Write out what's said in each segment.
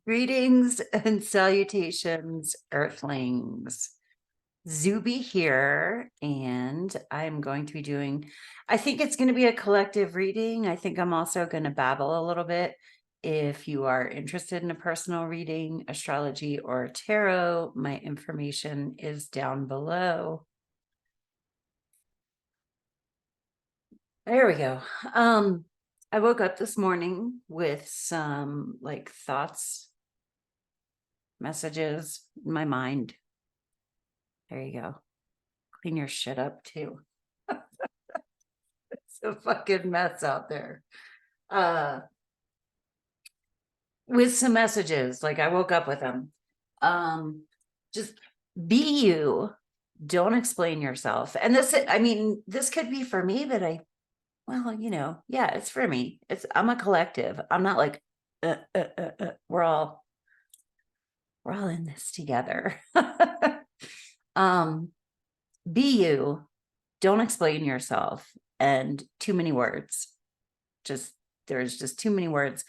Greetings and salutations, Earthlings. Zube here, and I'm going to be doing, I think it's going to be a collective reading. I think I'm also going to babble a little bit. If you are interested in a personal reading, astrology, or tarot, my information is down below. There we go. I woke up this morning with some like thoughts, messages in my mind. There you go. Clean your shit up too. It's a fucking mess out there. With some messages, like I woke up with them. Just be you. Don't explain yourself. And this, I mean, this could be for me, but well, yeah, it's for me. I'm a collective. I'm not like, we're all in this together. Be you. Don't explain yourself. And too many words. There's just too many words.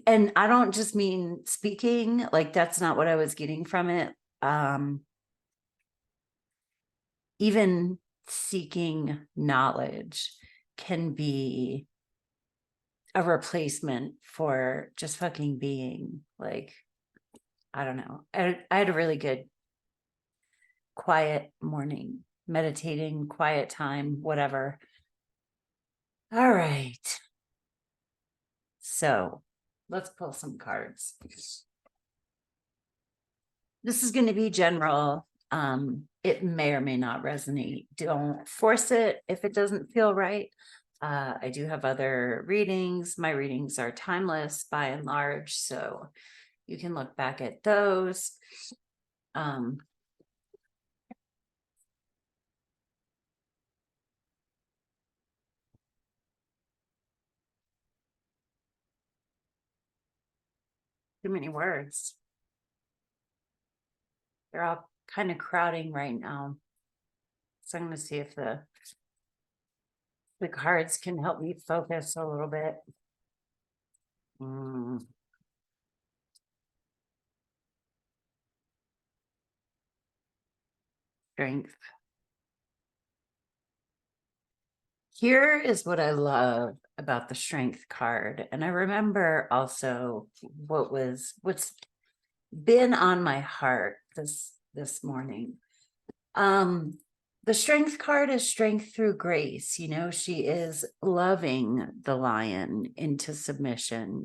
And I don't just mean speaking, like that's not what I was getting from it. Even seeking knowledge can be a replacement for just fucking being. Like, I don't know. I had a really good quiet morning, meditating, quiet time, whatever. All right. So let's pull some cards. This is going to be general. It may or may not resonate. Don't force it if it doesn't feel right. I do have other readings. My readings are timeless by and large, so you can look back at those. Too many words. They're all kind of crowding right now. So I'm going to see if the cards can help me focus a little bit. Strength. Here is what I love about the strength card. And I remember also what's been on my heart this morning. The strength card is strength through grace. She is loving the lion into submission.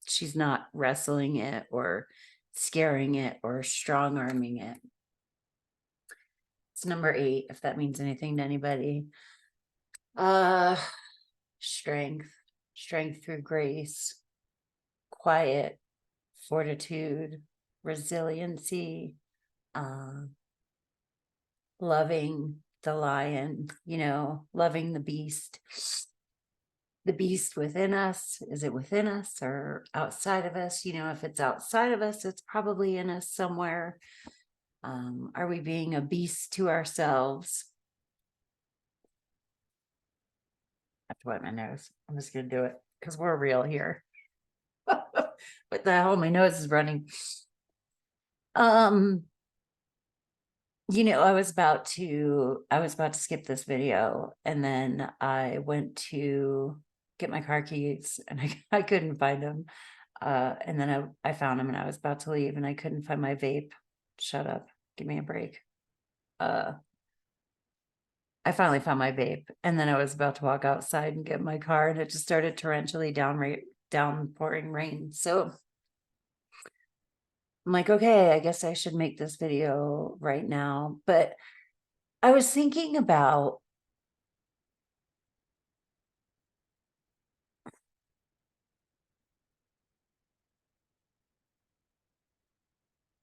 She's not wrestling it or scaring it or strong arming it. It's number 8, if that means anything to anybody. Strength through grace, quiet, fortitude, resiliency, loving the lion, loving the beast within us. Is it within us or outside of us? If it's outside of us, it's probably in us somewhere. Are we being a beast to ourselves? I have to wipe my nose. I'm just going to do it because we're real here. What the hell? My nose is running. I was about to skip this video, and then I went to get my car keys and I couldn't find them. And then I found them and I was about to leave and I couldn't find my vape. Shut up. Give me a break. I finally found my vape, and then I was about to walk outside and get my car, and it just started torrentially downpouring rain. So I'm like, okay, I guess I should make this video right now. But I was thinking about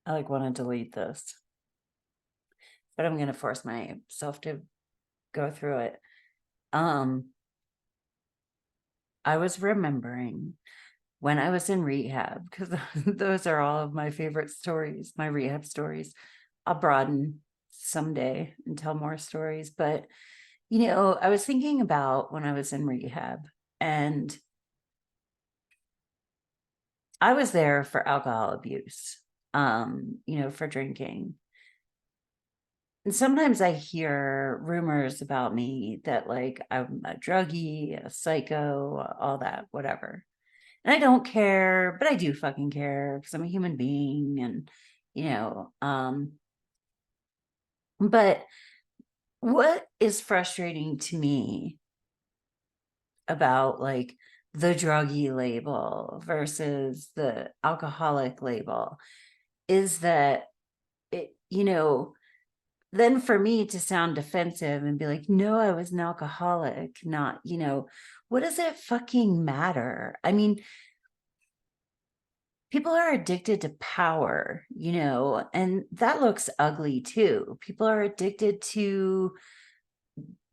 I want to delete this, but I'm going to force myself to go through it. I was remembering when I was in rehab, because those are all of my favorite stories, my rehab stories. I'll broaden someday and tell more stories. But, I was thinking about when I was in rehab, and I was there for alcohol abuse, for drinking. And sometimes I hear rumors about me that like I'm a druggie, a psycho, all that, whatever. And I don't care, but I do fucking care because I'm a human being. And, but what is frustrating to me about like the druggie label versus the alcoholic label is that then for me to sound defensive and be like, no, I was an alcoholic, not, what does it fucking matter? I mean, people are addicted to power, and that looks ugly too. People are addicted to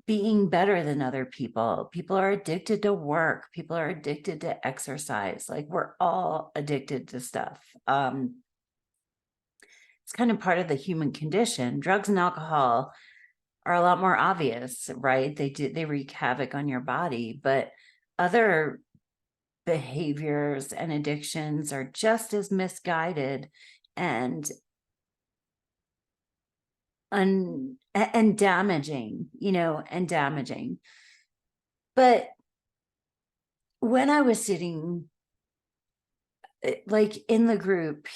being better than other people. People are addicted to work. People are addicted to exercise. Like we're all addicted to stuff. It's kind of part of the human condition. Drugs and alcohol are a lot more obvious, right? They wreak havoc on your body, but other behaviors and addictions are just as misguided and damaging, and damaging. But when I was sitting like in the group,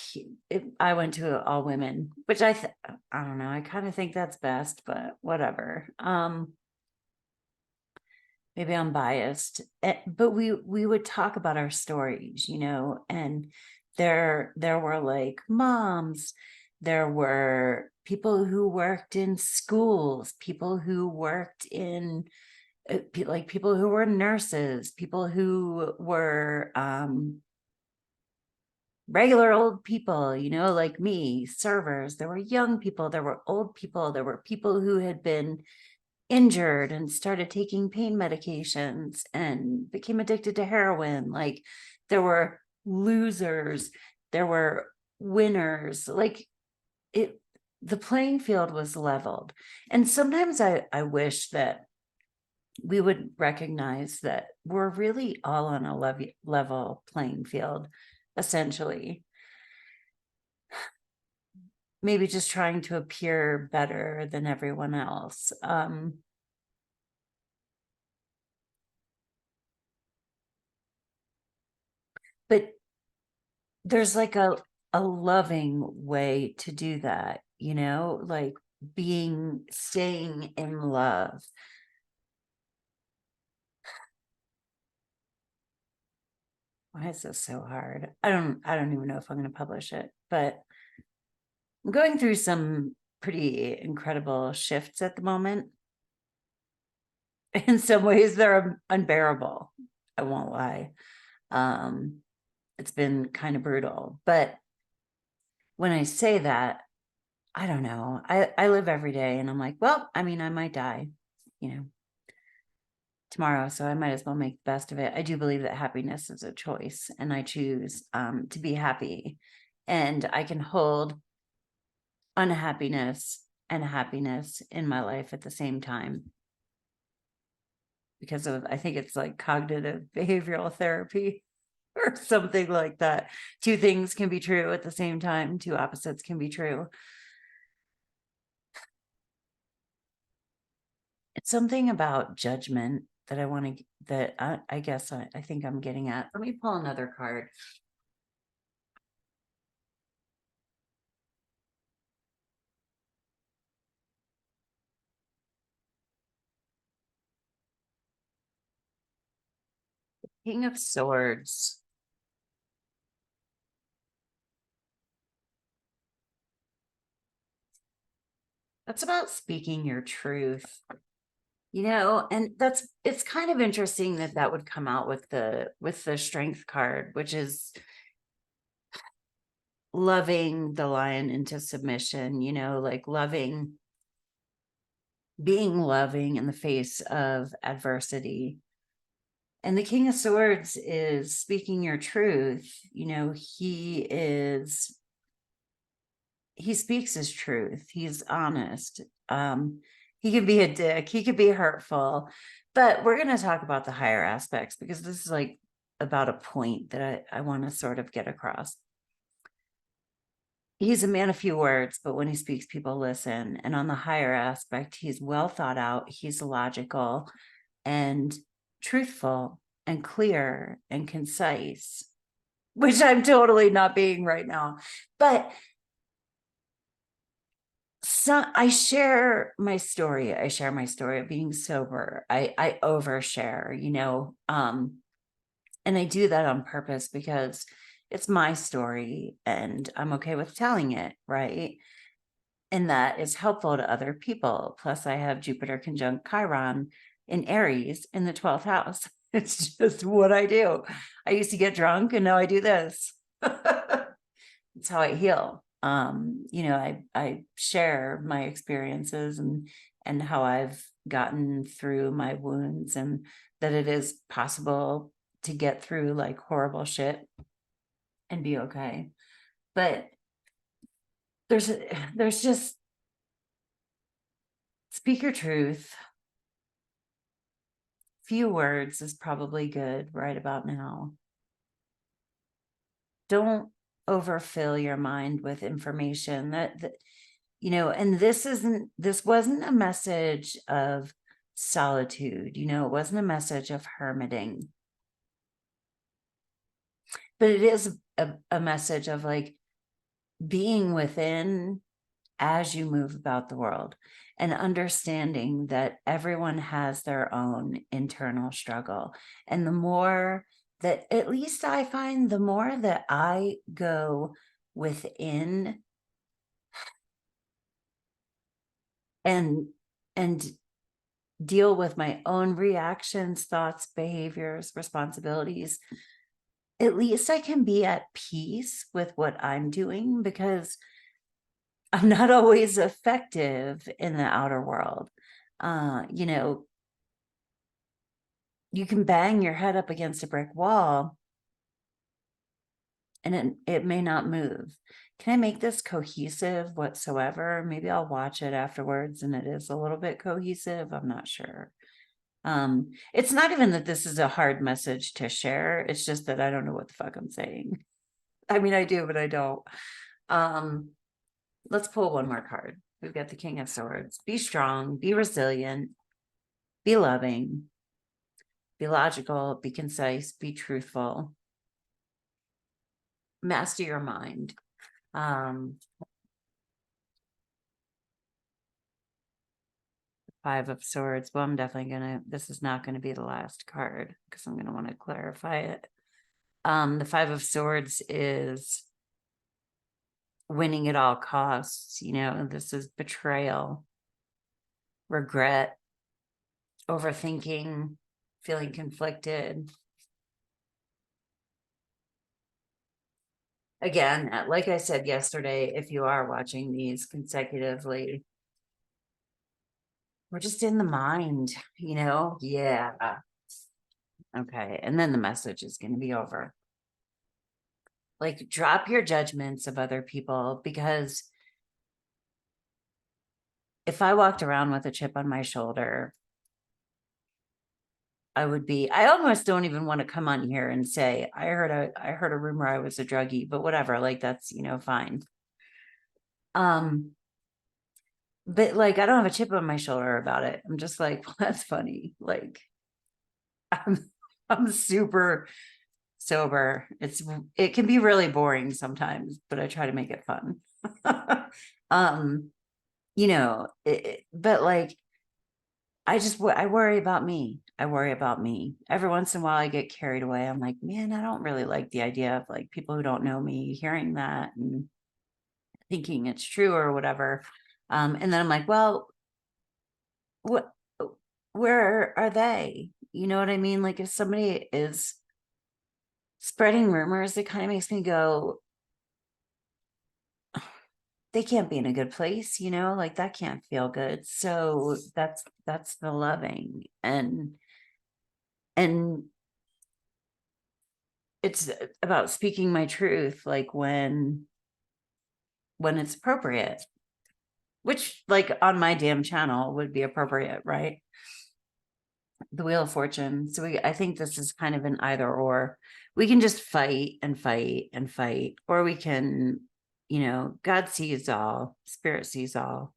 I went to all women, which I don't know, I kind of think that's best, but whatever. Maybe I'm biased, but we would talk about our stories, and there were like moms, there were people who worked in schools, people who worked in like people who were nurses, people who were regular old people, like me, servers. There were young people, there were old people, there were people who had been injured and started taking pain medications and became addicted to heroin. Like there were losers, there were winners. Like the playing field was leveled. And sometimes I wish that we would recognize that we're really all on a level playing field, essentially. Maybe just trying to appear better than everyone else. But there's like a loving way to do that, like staying in love. Why is this so hard? I don't even know if I'm going to publish it, but I'm going through some pretty incredible shifts at the moment. In some ways they're unbearable. I won't lie. It's been kind of brutal, but when I say that, I don't know. I live every day and I'm like, well, I mean, I might die, tomorrow, so I might as well make the best of it. I do believe that happiness is a choice, and I choose to be happy, and I can hold unhappiness and happiness in my life at the same time because of, I think it's like cognitive behavioral therapy or something like that. Two things can be true at the same time. Two opposites can be true. It's something about judgment that I want to, that I guess I think I'm getting at. Let me pull another card. King of Swords. That's about speaking your truth, and it's kind of interesting that would come out with the strength card, which is loving the lion into submission, like being loving in the face of adversity. And the King of Swords is speaking your truth. He speaks his truth. He's honest. He could be a dick. He could be hurtful. But we're going to talk about the higher aspects because this is like about a point that I want to sort of get across. He's a man of few words, but when he speaks, people listen. And on the higher aspect, he's well thought out, he's logical and truthful and clear and concise, which I'm totally not being right now. But I share my story. I share my story of being sober. I overshare, and I do that on purpose because it's my story and I'm okay with telling it, right? And that is helpful to other people. Plus, I have Jupiter conjunct Chiron in Aries in the 12th house. It's just what I do. I used to get drunk and now I do this. It's how I heal. I share my experiences and how I've gotten through my wounds, and that it is possible to get through like horrible shit and be okay. But there's just speak your truth. Few words is probably good right about now. Don't overfill your mind with information that and this wasn't a message of solitude, it wasn't a message of hermiting, but it is a message of like being within as you move about the world and understanding that everyone has their own internal struggle. And the more that, at least I find, the more that I go within and deal with my own reactions, thoughts, behaviors, responsibilities, at least I can be at peace with what I'm doing, because I'm not always effective in the outer world. You can bang your head up against a brick wall and it may not move. Can I make this cohesive whatsoever? Maybe I'll watch it afterwards and it is a little bit cohesive. I'm not sure. It's not even that this is a hard message to share. It's just that I don't know what the fuck I'm saying. I mean, I do, but I don't. Let's pull one more card. We've got the King of Swords. Be strong, be resilient, be loving, be logical, be concise, be truthful. Master your mind. Five of Swords. Well, I'm definitely this is not going to be the last card because I'm going to want to clarify it. The Five of Swords is winning at all costs. This is betrayal, regret, overthinking, feeling conflicted. Again, like I said yesterday, if you are watching these consecutively, we're just in the mind, Yeah. Okay. And then the message is going to be over. Like, drop your judgments of other people, because if I walked around with a chip on my shoulder, I almost don't even want to come on here and say, I heard a rumor I was a druggie, but whatever, like that's, fine. But like, I don't have a chip on my shoulder about it. I'm just like, well, that's funny. Like, I'm super sober. It can be really boring sometimes, but I try to make it fun. But like, I worry about me. I worry about me. Every once in a while I get carried away. I'm like, man, I don't really like the idea of like people who don't know me hearing that and thinking it's true or whatever. And then I'm like, well, where are they? You know what I mean? Like, if somebody is spreading rumors, it kind of makes me go, they can't be in a good place, like that can't feel good. So that's the loving, and it's about speaking my truth, like when it's appropriate, which like on my damn channel would be appropriate, right? the Wheel of Fortune. So I think this is kind of an either or. We can just fight and fight and fight, or we can, God sees all, spirit sees all.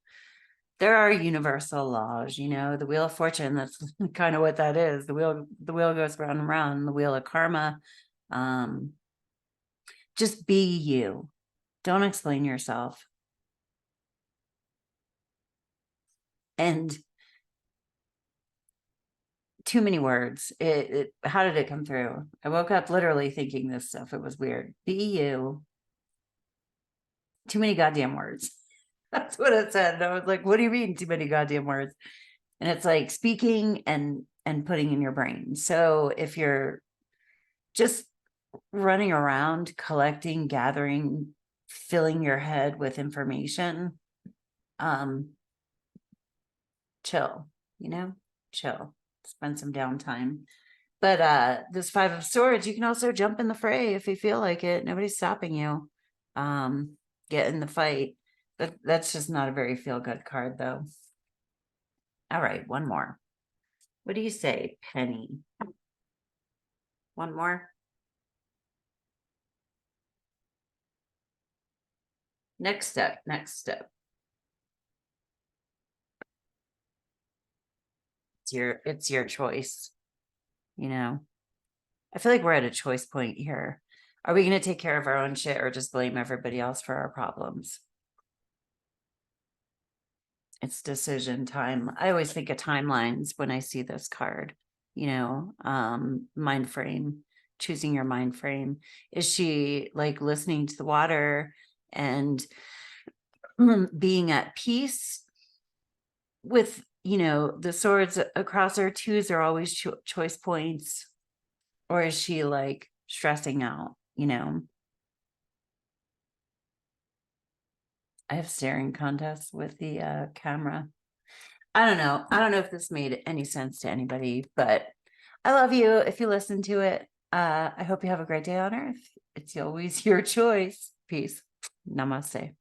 There are universal laws, the Wheel of Fortune, that's kind of what that is. The wheel goes round and round, the wheel of karma. Just be you. Don't explain yourself. And too many words. How did it come through? I woke up literally thinking this stuff. It was weird. Be you. Too many goddamn words. That's what it said. And I was like, what do you mean too many goddamn words? And it's like speaking and putting in your brain. So if you're just running around collecting, gathering, filling your head with information, chill, chill, spend some downtime. But this Five of Swords, you can also jump in the fray if you feel like it. Nobody's stopping you. Get in the fight. That's just not a very feel-good card, though. All right, one more. What do you say, Penny? One more. Next step. It's your choice. I feel like we're at a choice point here. Are we going to take care of our own shit or just blame everybody else for our problems? It's decision time. I always think of timelines when I see this card, mind frame, choosing your mind frame. Is she like listening to the water and being at peace with, the swords across her? Twos are always choice points. Or is she like stressing out, I have staring contests with the camera. I don't know. I don't know if this made any sense to anybody, but I love you if you listen to it. I hope you have a great day on Earth. It's always your choice. Peace. Namaste.